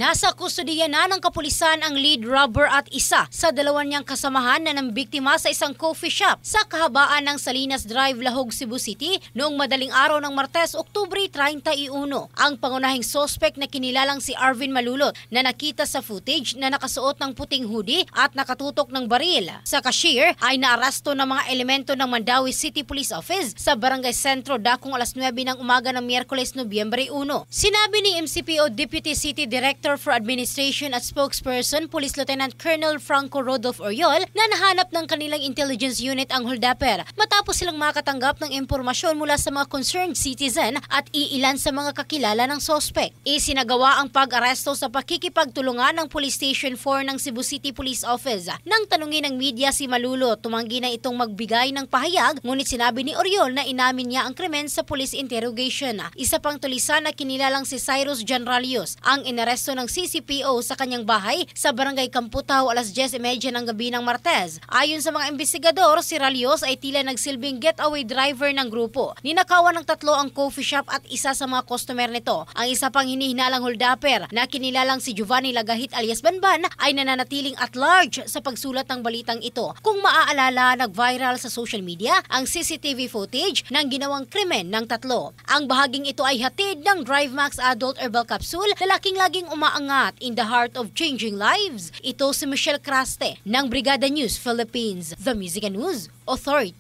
Nasa kustudiya na ng kapulisan ang lead robber at isa sa dalawa niyang kasamahan na nambiktima sa isang coffee shop sa kahabaan ng Salinas Drive, Lahog, Cebu City noong madaling araw ng Martes, Oktubre 31. Ang pangunahing sospek na kinilalang si Arvin Malulot na nakita sa footage na nakasuot ng puting hoodie at nakatutok ng baril sa cashier ay naaresto ng mga elemento ng Mandawi City Police Office sa Barangay Sentro dakong alas 9 ng umaga ng Miyerkules, Nobyembre 1. Sinabi ni MCPO Deputy City Director for Administration at Spokesperson Police Lieutenant Colonel Franco Rodolfo Oriol na nahanap ng kanilang intelligence unit ang holdupper matapos silang makatanggap ng impormasyon mula sa mga concerned citizen at iilan sa mga kakilala ng sospek. Isinagawa ang pag-aresto sa pakikipagtulungan ng Police Station 4 ng Cebu City Police Office. Nang tanungin ng media si Malulot, tumanggi na itong magbigay ng pahayag, ngunit sinabi ni Oriol na inamin niya ang krimen sa police interrogation. Isa pang tulisan na kinilalang si Cyrus Janralios ang inaresto ng CCPO sa kanyang bahay sa Barangay Kamputaw alas 10:30 ng gabi ng Martes. Ayon sa mga investigador, si Ralios ay tila nagsilbing getaway driver ng grupo. Ninakawan ng tatlo ang coffee shop at isa sa mga customer nito. Ang isa pang hinihinalang holdupper na kinilalang si Giovanni Lagahit alias Banban ay nananatiling at large sa pagsulat ng balitang ito. Kung maaalala, nag-viral sa social media ang CCTV footage ng ginawang krimen ng tatlo. Ang bahaging ito ay hatid ng DriveMax Adult Herbal Capsule, lalaking laging umaangat in the heart of changing lives. Ito si Michelle Craste ng Brigada News Philippines, The Music and News Authority.